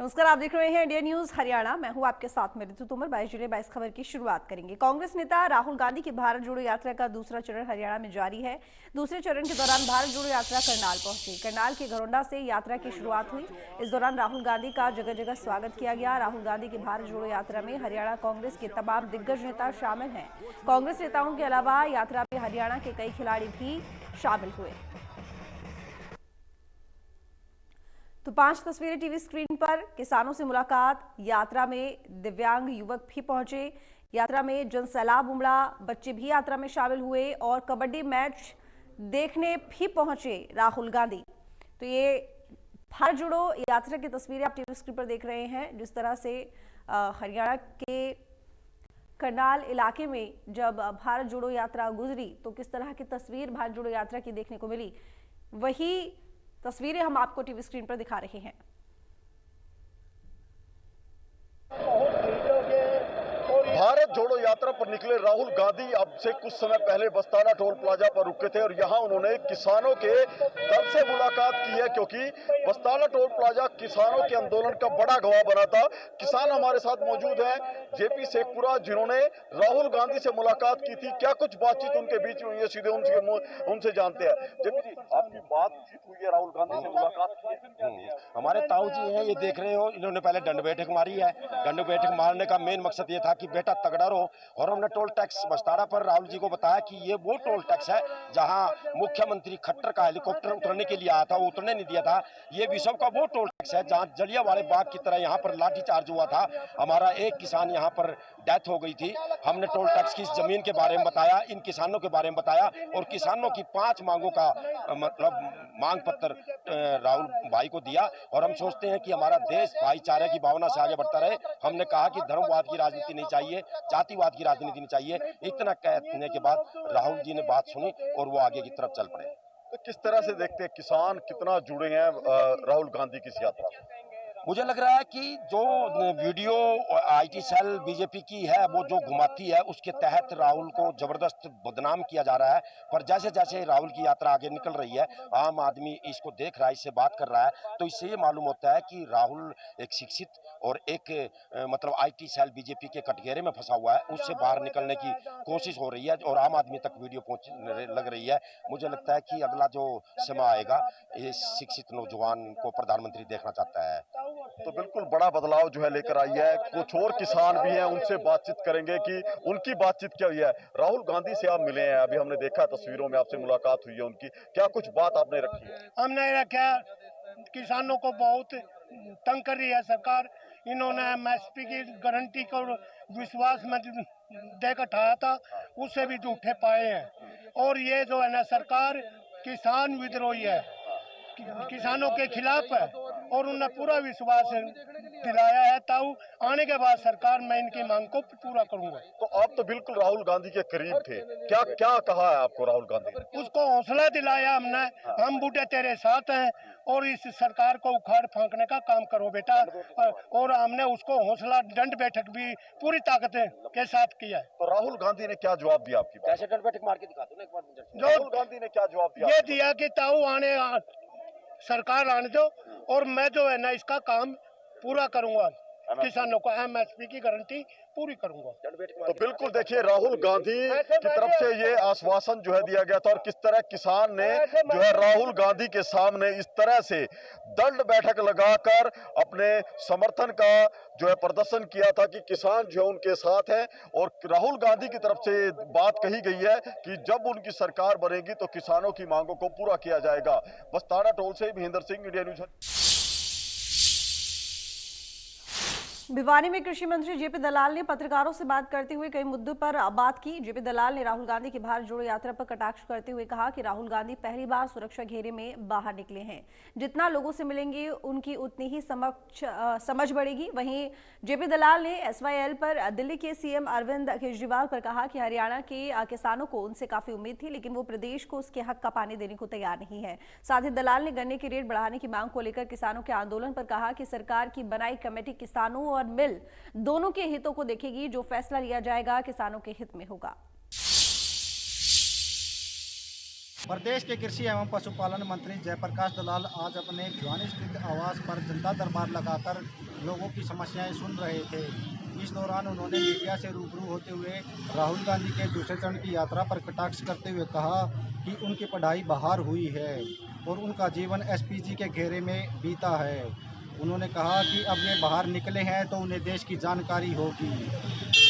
नमस्कार, आप देख रहे हैं इंडिया न्यूज हरियाणा। मैं हूं आपके साथ में ऋतु तोमर। 22 जुलाई 22 खबर की शुरुआत करेंगे। कांग्रेस नेता राहुल गांधी की भारत जोड़ो यात्रा का दूसरा चरण हरियाणा में जारी है। दूसरे चरण के दौरान भारत जोड़ो यात्रा करनाल पहुंची। करनाल के घरोंडा से यात्रा की शुरुआत हुई। इस दौरान राहुल गांधी का जगह जगह स्वागत किया गया। राहुल गांधी की भारत जोड़ो यात्रा में हरियाणा कांग्रेस के तमाम दिग्गज नेता शामिल हैं। कांग्रेस नेताओं के अलावा यात्रा में हरियाणा के कई खिलाड़ी भी शामिल हुए। तो 5 तस्वीरें टीवी स्क्रीन पर। किसानों से मुलाकात, यात्रा में दिव्यांग युवक भी पहुंचे, यात्रा में जनसैलाब उमड़ा, बच्चे भी यात्रा में शामिल हुए और कबड्डी मैच देखने भी पहुंचे राहुल गांधी। तो ये भारत जोड़ो यात्रा की तस्वीरें आप टीवी स्क्रीन पर देख रहे हैं। जिस तरह से हरियाणा के करनाल इलाके में जब भारत जोड़ो यात्रा गुजरी तो किस तरह की तस्वीर भारत जोड़ो यात्रा की देखने को मिली, वही तस्वीरें हम आपको टीवी स्क्रीन पर दिखा रहे हैं। भारत जोड़ो यात्रा पर निकले राहुल गांधी अब से कुछ समय पहले बस्ताना टोल प्लाजा पर रुके थे और यहां उन्होंने किसानों के दल से मुलाकात की है, क्योंकि बस्ताना टोल प्लाजा किसानों के आंदोलन का बड़ा गवाह बना था। किसान हमारे साथ मौजूद हैं, जेपी शेखपुरा, जिन्होंने राहुल गांधी से मुलाकात की थी। क्या कुछ बातचीत उनके बीच में हुई है, सीधे उनसे जानते हैं। जेपी जी, आपकी बातचीत हुई है राहुल गांधी से, मुलाकात की है? हमारे ताऊ जी हैं, ये देख रहे हो, इन्होंने पहले दंड बैठक मारी है। दंड बैठक मारने का मेन मकसद ये था कि बेटा तगड़ा रहो, और हमने टोल टैक्स बस्तारा पर राहुल जी को बताया कि ये वो टोल टैक्स है जहां मुख्यमंत्री खट्टर का हेलीकॉप्टर उतरने के लिए आया था, वो उतरने नहीं दिया था। ये विश्व का वो टोल टैक्स है जहां जलियांवाले बाग की तरह यहाँ पर लाठीचार्ज हुआ था, हमारा एक किसान यहाँ पर डेथ हो गई थी। हमने टोल टैक्स की जमीन के बारे में बताया, इन किसानों के बारे में बताया और किसानों की 5 मांगों का मतलब मांग पत्र राहुल भाई को दिया। और हम सोचते हैं कि हमारा देश भाईचारे की भावना से आगे बढ़ता रहे। हमने कहा कि धर्मवाद की राजनीति नहीं चाहिए, जातिवाद की राजनीति नहीं चाहिए। इतना कहने के बाद राहुल जी ने बात सुनी और वो आगे की तरफ चल पड़े। तो किस तरह से देखते हैं किसान कितना जुड़े हैं राहुल गांधी की इस यात्रा से? मुझे लग रहा है कि जो वीडियो आईटी सेल बीजेपी की है वो जो घुमाती है, उसके तहत राहुल को जबरदस्त बदनाम किया जा रहा है। पर जैसे जैसे राहुल की यात्रा आगे निकल रही है, आम आदमी इसको देख रहा है, इससे बात कर रहा है, तो इससे ये मालूम होता है कि राहुल एक शिक्षित और एक मतलब आईटी सेल बीजेपी के कटघरे में फंसा हुआ है, उससे बाहर निकलने की कोशिश हो रही है और आम आदमी तक वीडियो पहुंचने लग रही है। मुझे लगता है कि अगला जो समय आएगा, ये शिक्षित नौजवान को प्रधानमंत्री देखना चाहता है। तो बिल्कुल बड़ा बदलाव जो है लेकर आई है। कुछ और किसान भी हैं, उनसे बातचीत करेंगे कि उनकी बातचीत क्या हुई है। राहुल गांधी से आप मिले हैं, अभी हमने देखा तस्वीरों में आपसे मुलाकात हुई है उनकी, क्या कुछ बात आपने रखी है? हमने रखा, किसानों को बहुत तंग कर रही है सरकार। इन्होंने एमएसपी की गारंटी को विश्वास में देकर उठाया था, उससे भी झूठे पाए हैं। और ये जो है ना सरकार किसान विद्रोही है, किसानों के खिलाफ है और उन्हें पूरा विश्वास दिलाया है। ताऊ आने के बाद सरकार मैं इनकी मांग को पूरा करूंगा। तो आप तो बिल्कुल राहुल गांधी के करीब थे, क्या क्या कहा है आपको राहुल गांधी ने? उसको हौसला दिलाया हमने, हम बूढ़े तेरे साथ हैं और इस सरकार को उखाड़ फेंकने का काम करो बेटा। और हमने उसको हौसला, दंड बैठक भी पूरी ताकत के साथ किया है। तो राहुल गांधी ने क्या जवाब दिया आपकी? कैसे दंड बैठक मार के दिखा दो ना एक बार। राहुल गांधी ने क्या जवाब दिया? ये दिया कि ताऊ आने सरकार आने दो और मैं जो है ना इसका काम पूरा करूंगा, किसानों को एमएसपी की गारंटी पूरी करूंगा। तो बिल्कुल देखिए, राहुल गांधी की तरफ से ये आश्वासन जो है दिया गया था और किस तरह किसान ने जो है राहुल गांधी के सामने इस तरह से दंड बैठक लगाकर अपने समर्थन का जो है प्रदर्शन किया था कि किसान जो है उनके साथ है। और राहुल गांधी की तरफ से बात कही गई है कि जब उनकी सरकार बनेगी तो किसानों की मांगों को पूरा किया जाएगा। बस्ताना टोल से महेंद्र सिंह, इंडिया न्यूज। भिवानी में कृषि मंत्री जेपी दलाल ने पत्रकारों से बात करते हुए कई मुद्दों पर बात की। जेपी दलाल ने राहुल गांधी की भारत जोड़ो यात्रा पर कटाक्ष करते हुए कहा कि राहुल गांधी पहली बार सुरक्षा घेरे में बाहर निकले हैं, जितना लोगों से मिलेंगे उनकी उतनी ही समझ बढ़ेगी। वहीं जेपी दलाल ने एसवाईएल पर दिल्ली के सीएम अरविंद केजरीवाल पर कहा कि हरियाणा के किसानों को उनसे काफी उम्मीद थी, लेकिन वो प्रदेश को उसके हक का पानी देने को तैयार नहीं है। साथ ही दलाल ने गन्ने की रेट बढ़ाने की मांग को लेकर किसानों के आंदोलन पर कहा कि सरकार की बनाई कमेटी किसानों और मिल दोनों के हितों को देखेगी, जो फैसला लिया जाएगा किसानों के हित में होगा। प्रदेश के कृषि एवं पशुपालन मंत्री जयप्रकाश दलाल आज अपने भिवानी स्थित आवास पर जनता दरबार लगाकर लोगों की समस्याएं सुन रहे थे। इस दौरान उन्होंने मीडिया से रूबरू होते हुए राहुल गांधी के दूसरे चरण की यात्रा पर कटाक्ष करते हुए कहा कि उनकी पढ़ाई बाहर हुई है और उनका जीवन एसपीजी के घेरे में बीता है। उन्होंने कहा कि अब वे बाहर निकले हैं तो उन्हें देश की जानकारी होगी।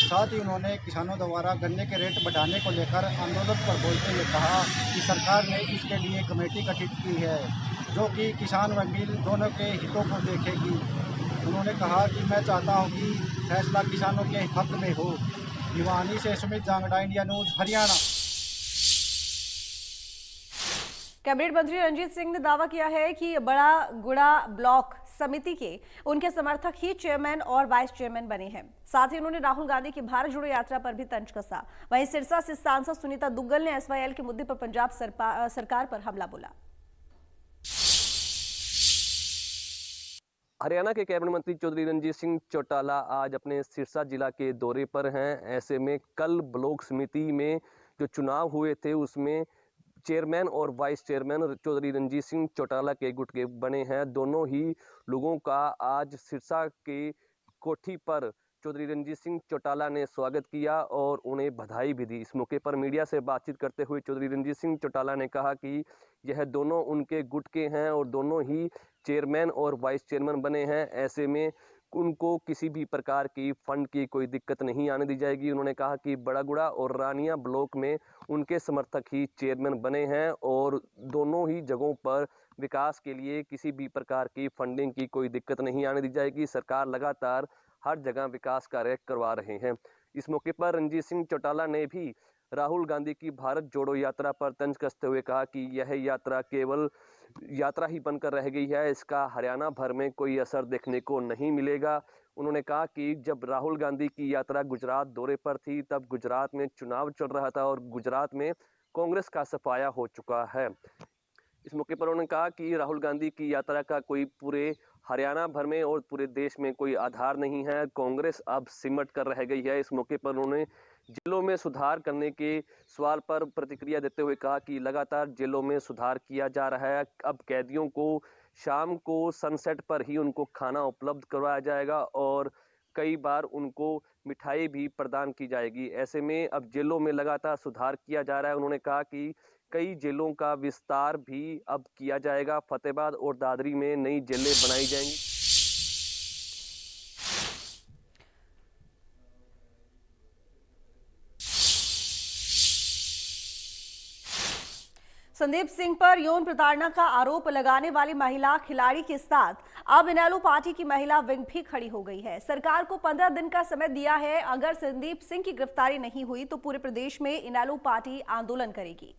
साथ ही उन्होंने किसानों द्वारा गन्ने के रेट बढ़ाने को लेकर आंदोलन पर बोलते हुए कहा कि सरकार ने इसके लिए कमेटी गठित की है जो कि किसान व मिल दोनों के हितों को देखेगी। उन्होंने कहा कि मैं चाहता हूं कि फैसला किसानों के हक में हो। भिवानी से Sumit Jangra, India news, Haryana. Cabinet मंत्री रणजीत सिंह ने दावा किया है कि बड़ा गुड़ा ब्लॉक समिति के उनके समर्थक ही चेयरमैन और वाइस चेयरमैन बने हैं। साथ ही उन्होंने राहुल गांधी की भारत जोड़ो यात्रा पर भी तंज कसा। वहीं सिरसा से सांसद सुनीता दुग्गल ने एसवाईएल के मुद्दे पर पंजाब सरकार पर हमला बोला। हरियाणा के कैबिनेट मंत्री चौधरी रणजीत सिंह चौटाला आज अपने सिरसा जिला के दौरे पर हैं। ऐसे में कल ब्लॉक समिति में जो चुनाव हुए थे उसमें चेयरमैन और वाइस चेयरमैन चौधरी रणजीत सिंह चौटाला के गुट के बने हैं। दोनों ही लोगों का आज सिरसा के कोठी पर चौधरी रणजीत सिंह चौटाला ने स्वागत किया और उन्हें बधाई भी दी। इस मौके पर मीडिया से बातचीत करते हुए चौधरी रणजीत सिंह चौटाला ने कहा कि यह दोनों उनके गुट के हैं और दोनों ही चेयरमैन और वाइस चेयरमैन बने हैं। ऐसे में उनको किसी भी प्रकार की फंड की कोई दिक्कत नहीं आने दी जाएगी। उन्होंने कहा कि बड़ागुड़ा और रानिया ब्लॉक में उनके समर्थक ही चेयरमैन बने हैं और दोनों ही जगहों पर विकास के लिए किसी भी प्रकार की फंडिंग की कोई दिक्कत नहीं आने दी जाएगी। सरकार लगातार हर जगह विकास कार्य करवा रहे हैं। इस मौके पर रणजीत सिंह चौटाला ने भी राहुल गांधी की भारत जोड़ो यात्रा पर तंज कसते हुए कहा कि यह यात्रा केवल यात्रा ही बनकर रह गई है, इसका हरियाणा भर में कोई असर देखने को नहीं मिलेगा। उन्होंने कहा कि जब राहुल गांधी की यात्रा गुजरात दौरे पर थी तब गुजरात में चुनाव चल रहा था और गुजरात में कांग्रेस का सफाया हो चुका है। इस मौके पर उन्होंने कहा कि राहुल गांधी की यात्रा का कोई पूरे हरियाणा भर में और पूरे देश में कोई आधार नहीं है। कांग्रेस अब सिमट कर रह गई है। इस मौके पर उन्होंने जेलों में सुधार करने के सवाल पर प्रतिक्रिया देते हुए कहा कि लगातार जेलों में सुधार किया जा रहा है। अब कैदियों को शाम को सनसेट पर ही उनको खाना उपलब्ध करवाया जाएगा और कई बार उनको मिठाई भी प्रदान की जाएगी। ऐसे में अब जेलों में लगातार सुधार किया जा रहा है। उन्होंने कहा कि कई जेलों का विस्तार भी अब किया जाएगा। फतेहाबाद और दादरी में नई जेलें बनाई जाएंगी। संदीप सिंह पर यौन प्रताड़ना का आरोप लगाने वाली महिला खिलाड़ी के साथ अब इनेलो पार्टी की महिला विंग भी खड़ी हो गई है। सरकार को 15 दिन का समय दिया है। अगर संदीप सिंह की गिरफ्तारी नहीं हुई तो पूरे प्रदेश में इनेलो पार्टी आंदोलन करेगी।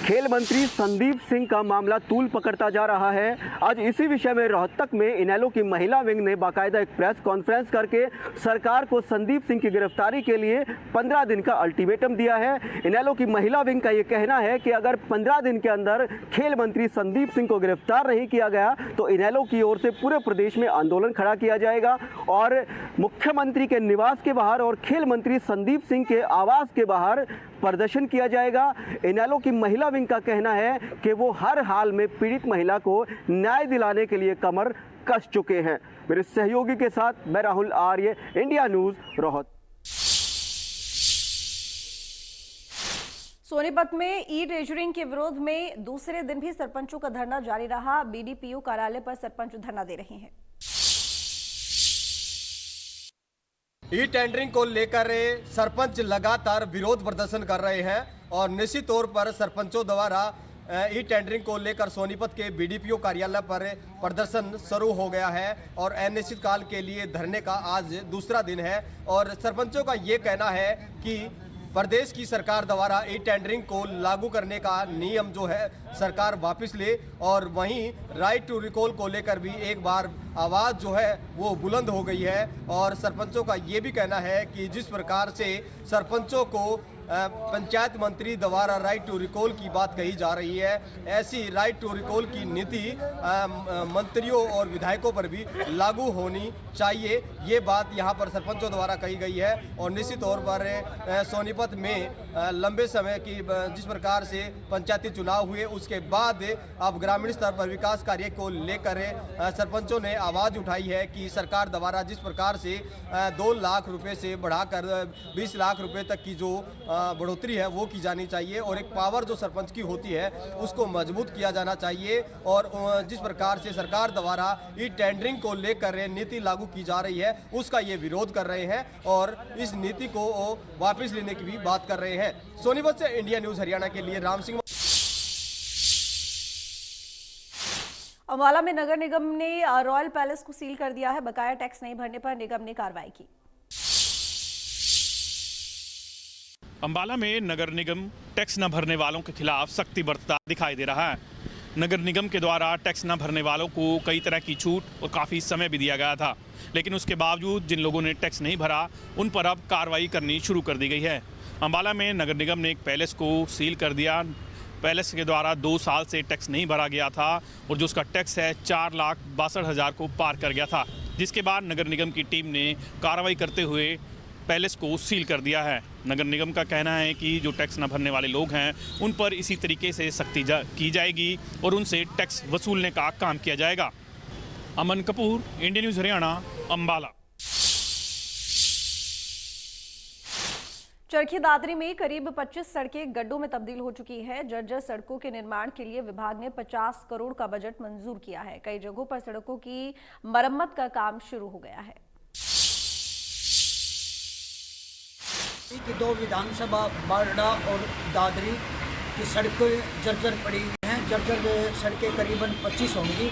खेल मंत्री संदीप सिंह का मामला तूल पकड़ता जा रहा है। आज इसी विषय में रोहतक में इनेलो की महिला विंग ने बाकायदा एक प्रेस कॉन्फ्रेंस करके सरकार को संदीप सिंह की गिरफ्तारी के लिए 15 दिन का अल्टीमेटम दिया है। इनेलो की महिला विंग का ये कहना है कि अगर 15 दिन के अंदर खेल मंत्री संदीप सिंह को गिरफ्तार नहीं किया गया तो इनेलो की ओर से पूरे प्रदेश में आंदोलन खड़ा किया जाएगा और मुख्यमंत्री के निवास के बाहर और खेल मंत्री संदीप सिंह के आवास के बाहर प्रदर्शन किया जाएगा। इनेलो की महिला विंग का कहना है कि वो हर हाल में पीड़ित महिला को न्याय दिलाने के लिए कमर कस चुके हैं। मेरे सहयोगी के साथ मैं राहुल आर्य, इंडिया न्यूज, रोहतक। सोनीपत में ई टेंडरिंग के विरोध में दूसरे दिन भी सरपंचों का धरना जारी रहा। बीडीपीओ कार्यालय पर सरपंच धरना दे रहे हैं। ई टेंडरिंग को लेकर सरपंच लगातार विरोध प्रदर्शन कर रहे हैं और निश्चित तौर पर सरपंचों द्वारा ई टेंडरिंग को लेकर सोनीपत के बीडीपीओ कार्यालय पर प्रदर्शन शुरू हो गया है और अनिश्चितकाल के लिए धरने का आज दूसरा दिन है। और सरपंचों का ये कहना है कि प्रदेश की सरकार द्वारा ई टेंडरिंग को लागू करने का नियम जो है सरकार वापस ले और वहीं राइट टू रिकॉल को लेकर भी एक बार आवाज़ जो है वो बुलंद हो गई है। और सरपंचों का ये भी कहना है कि जिस प्रकार से सरपंचों को पंचायत मंत्री द्वारा राइट टू रिकॉल की बात कही जा रही है। ऐसी राइट टू रिकॉल की नीति मंत्रियों और विधायकों पर भी लागू होनी चाहिए, ये बात यहाँ पर सरपंचों द्वारा कही गई है। और निश्चित तौर पर सोनीपत में लंबे समय की जिस प्रकार से पंचायती चुनाव हुए उसके बाद अब ग्रामीण स्तर पर विकास कार्य को लेकर सरपंचों ने आवाज़ उठाई है कि सरकार द्वारा जिस प्रकार से 2 लाख रुपए से बढ़ाकर 20 लाख रुपए तक की जो बढ़ोतरी है वो की जानी चाहिए और एक पावर जो सरपंच की होती है उसको मजबूत किया जाना चाहिए। और जिस प्रकार से सरकार द्वारा ई टेंडरिंग को लेकर नीति लागू की जा रही है उसका ये विरोध कर रहे हैं और इस नीति को वापस लेने की भी बात कर रहे हैं। सोनीपत से इंडिया न्यूज हरियाणा के लिए राम सिंह। अम्बाला में नगर निगम ने रॉयल पैलेस को सील कर दिया है। बकाया टैक्स नहीं भरने पर निगम ने कार्रवाई की। अम्बाला में नगर निगम टैक्स न भरने वालों के खिलाफ सख्ती बरतता दिखाई दे रहा है। नगर निगम के द्वारा टैक्स न भरने वालों को कई तरह की छूट और काफ़ी समय भी दिया गया था, लेकिन उसके बावजूद जिन लोगों ने टैक्स नहीं भरा उन पर अब कार्रवाई करनी शुरू कर दी गई है। अम्बाला में नगर निगम ने एक पैलेस को सील कर दिया। पैलेस के द्वारा 2 साल से टैक्स नहीं भरा गया था और जो उसका टैक्स है 4,62,000 को पार कर गया था, जिसके बाद नगर निगम की टीम ने कार्रवाई करते हुए पैलेस को सील कर दिया है। नगर निगम का कहना है कि जो टैक्स न भरने वाले लोग हैं उन पर इसी तरीके से सख्ती की जाएगी और उनसे टैक्स वसूलने का काम किया जाएगा। अमन कपूर, इंडिया न्यूज़ हरियाणा, अम्बाला। चरखी दादरी में करीब 25 सड़कें गड्ढों में तब्दील हो चुकी है। जर्जर सड़कों के निर्माण के लिए विभाग ने 50 करोड़ का बजट मंजूर किया है। कई जगहों पर सड़कों की मरम्मत का काम शुरू हो गया है। की 2 विधानसभा बारडा और दादरी की सड़कें जर्जर पड़ी हुई हैं। जर्जर सड़कें करीबन 25 होंगी।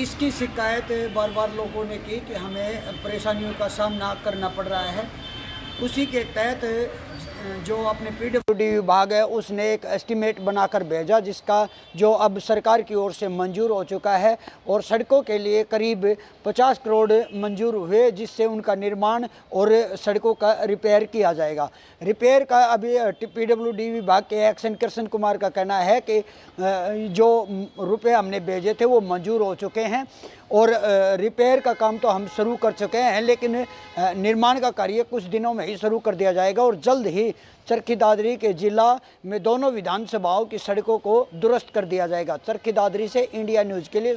इसकी शिकायत बार बार लोगों ने की कि हमें परेशानियों का सामना करना पड़ रहा है। उसी के तहत जो अपने पीडब्ल्यूडी विभाग है उसने एक एस्टीमेट बनाकर भेजा, जिसका जो अब सरकार की ओर से मंजूर हो चुका है और सड़कों के लिए करीब 50 करोड़ मंजूर हुए, जिससे उनका निर्माण और सड़कों का रिपेयर किया जाएगा। रिपेयर का अभी पीडब्ल्यूडी विभाग के एक्शन कृष्ण कुमार का कहना है कि जो रुपए हमने भेजे थे वो मंजूर हो चुके हैं और रिपेयर का काम तो हम शुरू कर चुके हैं, लेकिन निर्माण का कार्य कुछ दिनों में ही शुरू कर दिया जाएगा और जल्द ही चरखी दादरी के जिला में दोनों विधानसभाओं की सड़कों को दुरुस्त कर दिया जाएगा। चरखी दादरी से इंडिया न्यूज़ के लिए।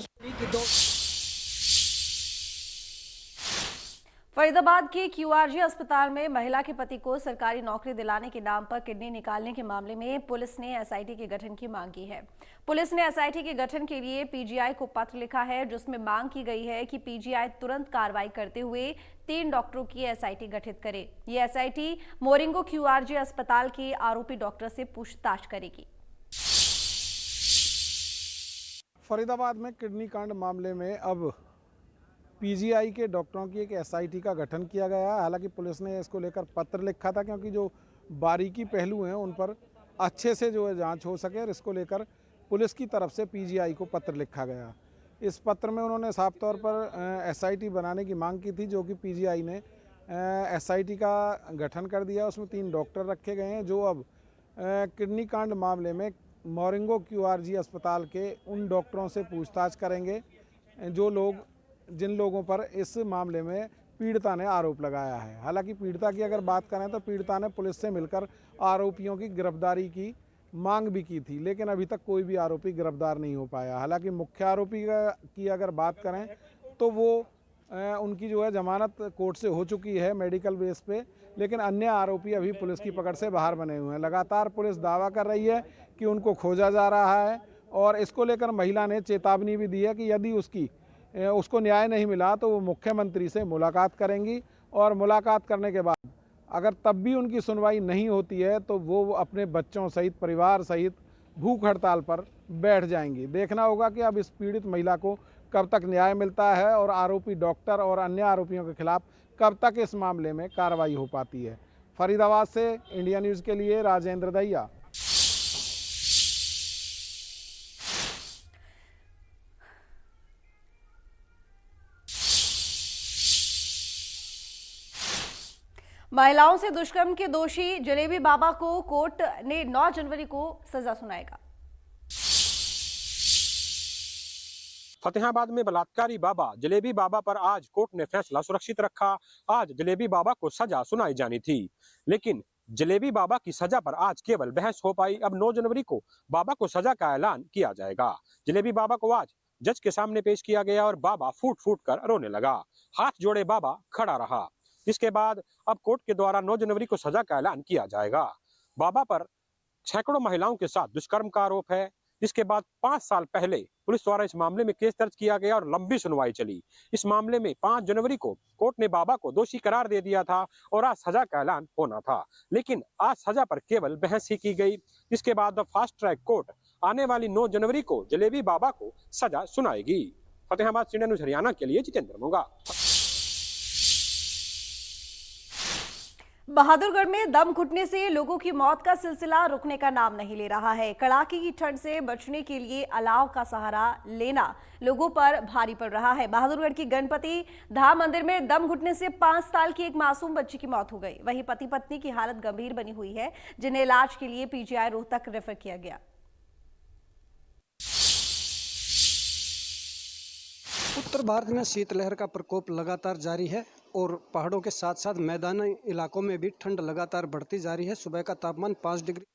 फरीदाबाद के क्यूआरजी अस्पताल में महिला के पति को सरकारी नौकरी दिलाने के नाम पर किडनी निकालने के मामले में पुलिस ने एसआईटी के गठन की मांग की है। पुलिस ने एसआईटी के गठन के लिए पीजीआई को पत्र लिखा है, जिसमें मांग की गई है कि पीजीआई तुरंत कार्रवाई करते हुए 3 डॉक्टरों की एसआईटी गठित करे। ये एसआईटी मोरिंगो क्यूआरजी अस्पताल के आरोपी डॉक्टर से पूछताछ करेगी। फरीदाबाद में किडनी कांड मामले में अब पीजीआई के डॉक्टरों की एक एसआईटी का गठन किया गया है। हालांकि पुलिस ने इसको लेकर पत्र लिखा था, क्योंकि जो बारीकी पहलू हैं उन पर अच्छे से जो है जांच हो सके, और इसको लेकर पुलिस की तरफ से पीजीआई को पत्र लिखा गया। इस पत्र में उन्होंने साफ तौर पर एसआईटी बनाने की मांग की थी, जो कि पीजीआई ने एसआईटी का गठन कर दिया। उसमें 3 डॉक्टर रखे गए हैं जो अब किडनी कांड मामले में मोरिंगो क्यूआरजी अस्पताल के उन डॉक्टरों से पूछताछ करेंगे जिन लोगों पर इस मामले में पीड़िता ने आरोप लगाया है। हालांकि पीड़िता की अगर बात करें तो पीड़िता ने पुलिस से मिलकर आरोपियों की गिरफ्तारी की मांग भी की थी, लेकिन अभी तक कोई भी आरोपी गिरफ्तार नहीं हो पाया। हालांकि मुख्य आरोपी की अगर बात करें तो वो उनकी जो है जमानत कोर्ट से हो चुकी है मेडिकल बेस पे, लेकिन अन्य आरोपी अभी पुलिस की पकड़ से बाहर बने हुए हैं। लगातार पुलिस दावा कर रही है कि उनको खोजा जा रहा है, और इसको लेकर महिला ने चेतावनी भी दी है कि यदि उसको न्याय नहीं मिला तो वो मुख्यमंत्री से मुलाकात करेंगी, और मुलाकात करने के बाद अगर तब भी उनकी सुनवाई नहीं होती है तो वो अपने बच्चों सहित, परिवार सहित भूख हड़ताल पर बैठ जाएंगी। देखना होगा कि अब इस पीड़ित महिला को कब तक न्याय मिलता है और आरोपी डॉक्टर और अन्य आरोपियों के खिलाफ कब तक इस मामले में कार्रवाई हो पाती है। फरीदाबाद से इंडिया न्यूज़ के लिए राजेंद्र दहिया। महिलाओं से दुष्कर्म के दोषी जलेबी बाबा को कोर्ट ने 9 जनवरी को सजा सुनाएगा। फतेहाबाद में बलात्कारी बाबा जलेबी बाबा पर आज कोर्ट ने फैसला सुरक्षित रखा। आज जलेबी बाबा को सजा सुनाई जानी थी, लेकिन जलेबी बाबा की सजा पर आज केवल बहस हो पाई। अब 9 जनवरी को बाबा को सजा का ऐलान किया जाएगा। जलेबी बाबा को आज जज के सामने पेश किया गया और बाबा फूट फूट कर रोने लगा। हाथ जोड़े बाबा खड़ा रहा। इसके बाद अब कोर्ट के द्वारा 9 जनवरी को सजा का ऐलान किया जाएगा। बाबा पर सैकड़ों महिलाओं के साथ दुष्कर्म का आरोप है। इसके बाद 5 साल पहले पुलिस द्वारा इस मामले में केस दर्ज किया गया और लंबी सुनवाई चली। इस मामले में 5 जनवरी को कोर्ट ने बाबा को दोषी करार दे दिया था और आज सजा का ऐलान होना था, लेकिन आज सजा पर केवल बहस ही की गई। इसके बाद फास्ट ट्रैक कोर्ट आने वाली 9 जनवरी को जलेबी बाबा को सजा सुनाएगी। फतेहाबाद से न्यूज़ हरियाणा के लिए जितेंद्र मोंगा। बहादुरगढ़ में दम घुटने से लोगों की मौत का सिलसिला रुकने का नाम नहीं ले रहा है। कड़ाके की ठंड से बचने के लिए अलाव का सहारा लेना लोगों पर भारी पड़ रहा है। बहादुरगढ़ की गणपति धाम मंदिर में दम घुटने से 5 साल की एक मासूम बच्ची की मौत हो गई। वहीं पति पत्नी की हालत गंभीर बनी हुई है, जिन्हें इलाज के लिए पीजीआई रोहतक रेफर किया गया। उत्तर भारत में शीतलहर का प्रकोप लगातार जारी है और पहाड़ों के साथ साथ मैदानी इलाकों में भी ठंड लगातार बढ़ती जा रही है। सुबह का तापमान 5 degree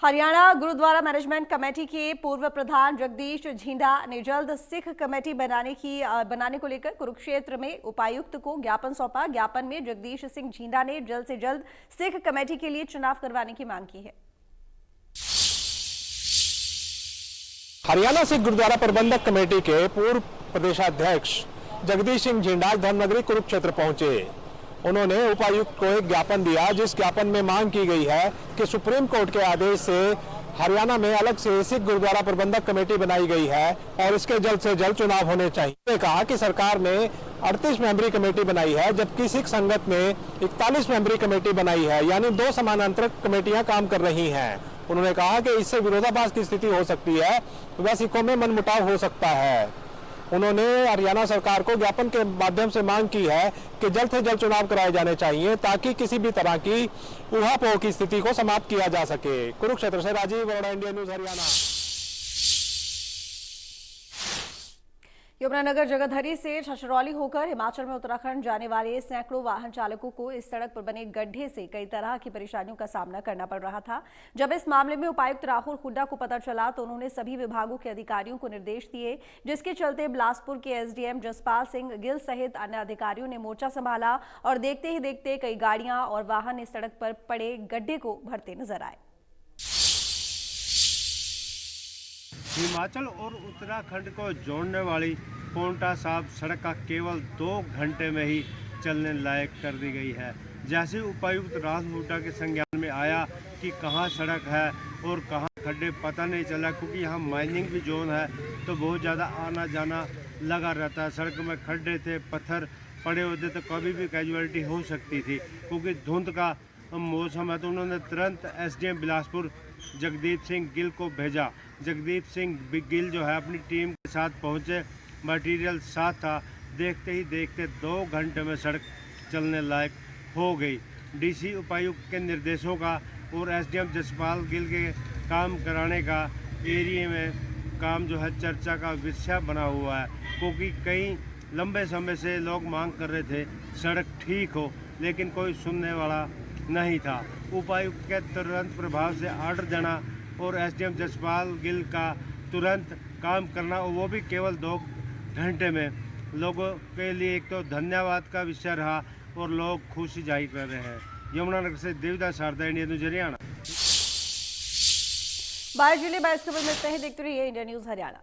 Haryana gurdwara management committee के पूर्व प्रधान जगदीश झींडा ने जल्द सिख कमेटी बनाने को लेकर कुरुक्षेत्र में उपायुक्त को ज्ञापन सौंपा। ज्ञापन में जगदीश सिंह झींडा ने जल्द से जल्द सिख कमेटी के लिए चुनाव करवाने की मांग की है। हरियाणा सिख गुरुद्वारा प्रबंधक कमेटी के पूर्व प्रदेशाध्यक्ष जगदीश सिंह झींडा धर्मनगरी कुरुक्षेत्र पहुंचे। उन्होंने उपायुक्त को एक ज्ञापन दिया, जिस ज्ञापन में मांग की गई है कि सुप्रीम कोर्ट के आदेश से हरियाणा में अलग से सिख गुरुद्वारा प्रबंधक कमेटी बनाई गई है और इसके जल्द से जल्द चुनाव होने चाहिए। उन्होंने कहा कि सरकार ने 38 मेंबरी कमेटी बनाई है, जबकि सिख संगत में 41 मेंबरी कमेटी बनाई है, यानी 2 समानांतर कमेटियां काम कर रही हैं। उन्होंने कहा कि इससे विरोधाभास की स्थिति हो सकती है, व सिखों में मनमुटाव हो सकता है। उन्होंने हरियाणा सरकार को ज्ञापन के माध्यम से मांग की है कि जल्द से जल्द चुनाव कराए जाने चाहिए, ताकि किसी भी तरह की ऊहापोह की स्थिति को समाप्त किया जा सके। कुरुक्षेत्र से राजीव अरोड़ा, इंडिया न्यूज़ हरियाणा। यमुनानगर जगाधरी से छछरौली होकर हिमाचल में उत्तराखंड जाने वाले सैकड़ों वाहन चालकों को इस सड़क पर बने गड्ढे से कई तरह की परेशानियों का सामना करना पड़ रहा था। जब इस मामले में उपायुक्त राहुल हुड्डा को पता चला तो उन्होंने सभी विभागों के अधिकारियों को निर्देश दिए, जिसके चलते बिलासपुर के एसडीएम जसपाल सिंह गिल सहित अन्य अधिकारियों ने मोर्चा संभाला और देखते ही देखते कई गाड़ियां और वाहन इस सड़क पर पड़े गड्ढे को भरते नजर आए। हिमाचल और उत्तराखंड को जोड़ने वाली पोंटा साहिब सड़क का केवल 2 घंटे में ही चलने लायक कर दी गई है। जैसे उपायुक्त राहुल हुड्डा के संज्ञान में आया कि कहां सड़क है और कहां खड्डे पता नहीं चला, क्योंकि यहाँ माइनिंग भी जोन है तो बहुत ज़्यादा आना जाना लगा रहता है। सड़क में खड्डे थे, पत्थर पड़े होते तो कभी भी कैजुअलिटी हो सकती थी। क्योंकि धुंध का मौसम है तो उन्होंने तुरंत एसडीएम बिलासपुर जगदीप सिंह गिल को भेजा। जगदीप सिंह गिल जो है अपनी टीम के साथ पहुंचे, मटेरियल साथ था। देखते ही देखते 2 घंटे में सड़क चलने लायक हो गई। डीसी उपायुक्त के निर्देशों का और एसडीएम जसपाल गिल के काम कराने का एरिया में काम जो है चर्चा का विषय बना हुआ है, क्योंकि कई लंबे समय से लोग मांग कर रहे थे सड़क ठीक हो, लेकिन कोई सुनने वाला नहीं था। उपायुक्त के तुरंत प्रभाव से आर्डर देना और एसडीएम जसपाल गिल का तुरंत काम करना, और वो भी केवल 2 घंटे में, लोगों के लिए एक तो धन्यवाद का विषय रहा और लोग खुशी जाहिर कर रहे हैं। यमुनानगर से देवदास शारदा, इंडिया न्यूज़ हरियाणा। 22 जुलाई 22 खबर मिलते हैं, देखते रहिए इंडिया न्यूज़ हरियाणा।